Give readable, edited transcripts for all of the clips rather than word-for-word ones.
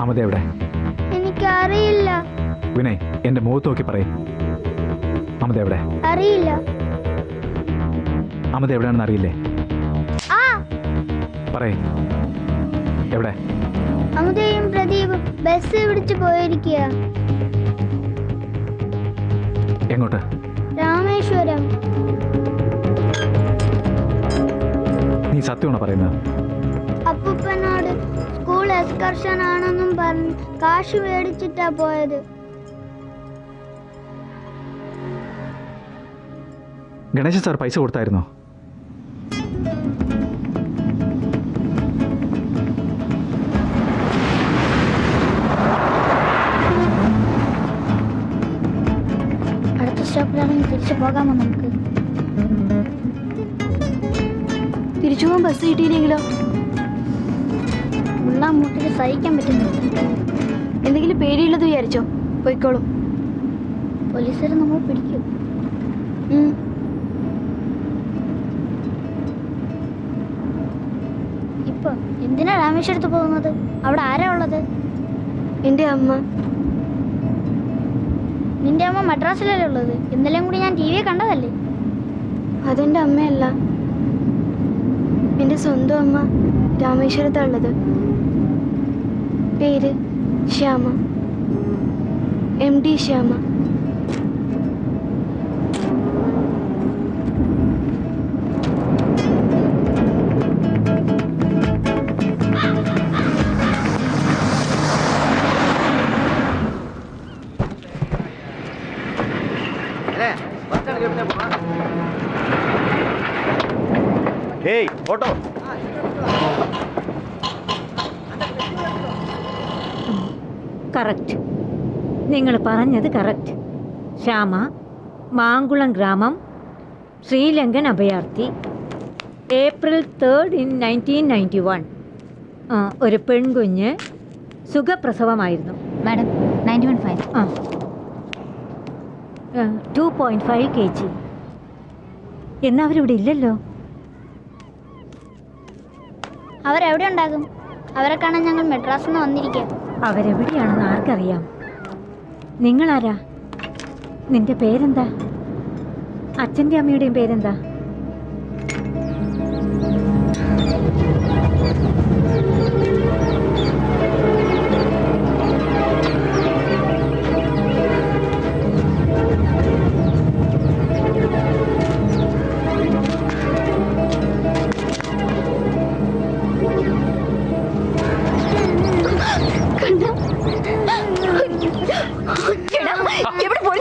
അമത എവിടെ? എനിക്കറിയില്ല. വിനയ്, എന്റെ മുഖത്ത് നോക്കി പറയും. അമത എവിടെ? അറിയില്ല. അമത എവിടെയാണെന്ന് അറിയില്ലേ? ആ പറയേ, എവിടെ? അമുദയും പ്രദീപും ബസ് പിടിച്ചു പോയിരിക്കുക. എങ്ങോട്ട്? രാമേശ്വരം. നീ സത്യമാണോ പറയുന്നത്? അപ്പൂപ്പനോട് സ്കൂൾ എക്സ്കർഷൻ ആണെന്നും പറഞ്ഞ് കാശ് മേടിച്ചിട്ടാ പോയത്. ഗണേശൻ സാർ പൈസ കൊടുത്തായിരുന്നോ? അടുത്ത സ്റ്റോപ്പിലാണെങ്കിൽ തിരിച്ചു പോകാമോ നമുക്ക്? തിരിച്ചു പോകാൻ ബസ് കിട്ടിയില്ലെങ്കിലോ? ഉള്ള മുട്ടിൽ സഹിക്കാൻ പറ്റുന്നില്ല. എന്തെങ്കിലും പേടിയുള്ളത് വിചാരിച്ചോ? പോയിക്കോളും. പോലീസുകാർ നമ്മൾ പിടിക്കും. ഇപ്പൊ എന്തിനാ രാമേശ്വരത്ത് പോകുന്നത്? അവിടെ ആരാ ഉള്ളത്? എൻ്റെ അമ്മ. നിന്റെ അമ്മ മദ്രാസിലല്ലേ ഉള്ളത്? ഇന്നലെയും കൂടി ഞാൻ TV കണ്ടതല്ലേ? അതെൻ്റെ അമ്മയല്ല, എൻ്റെ സ്വന്തം അമ്മ രാമേശ്വരത്താണ് ഉള്ളത്. പേര് Shyama, MD Shyama. Hey auto. Correct, നിങ്ങൾ പറഞ്ഞത് കറക്റ്റ്. ശ്യാമ, മാങ്കുളം ഗ്രാമം, ശ്രീലങ്കൻ അഭയാർത്ഥി, April 3rd, 1991. ഒരു പെൺകുഞ്ഞ്, സുഖപ്രസവമായിരുന്നു. മാഡം 91.5. 2.5 kg. എന്നാ അവരിവിടെ ഇല്ലല്ലോ. അവരെവിടെ ഉണ്ടാകും? അവരെ കാണാൻ ഞങ്ങൾ മെഡ്രാസിൽ നിന്ന് വന്നിരിക്കുക. അവരെവിടെയാണെന്ന് ആർക്കറിയാം? നിങ്ങളാരാ? നിന്റെ പേരെന്താ? അച്ഛൻ്റെ അമ്മയുടെയും പേരെന്താ?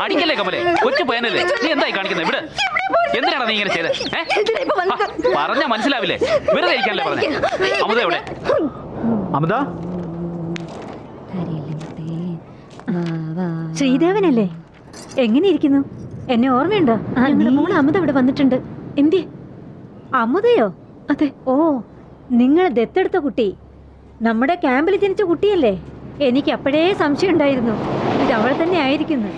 അടിക്കല്ലേ കമലേ, കൊച്ചു പയ്യനല്ലേ, നീ എന്തായി കാണിക്കുന്നത്? ഇവിടെ എന്തിനാണ് നീ ഇങ്ങനെ ചെയ്തത്? പറഞ്ഞാ മനസ്സിലാവില്ലേ? വെറുതെ ഇരിക്കാനല്ലേ പറഞ്ഞേ. അമത എവിടെ? അമത, ശ്രീദേവനല്ലേ? എങ്ങനെ ഇരിക്കുന്നു? എന്നെ ഓർമ്മയുണ്ടോ? ഞങ്ങളുടെ മോൾ അമത ഇവിടെ വന്നിട്ടുണ്ട്. എന്തി? അമതയോ? അതെ. ഓ, നിങ്ങൾ ദത്തെടുത്ത കുട്ടി നമ്മുടെ ക്യാമ്പിൽ ജനിച്ച കുട്ടിയല്ലേ? എനിക്ക് അപ്പോഴേ സംശയം ഉണ്ടായിരുന്നു ഇത് അവൾ തന്നെ ആയിരിക്കുന്നു.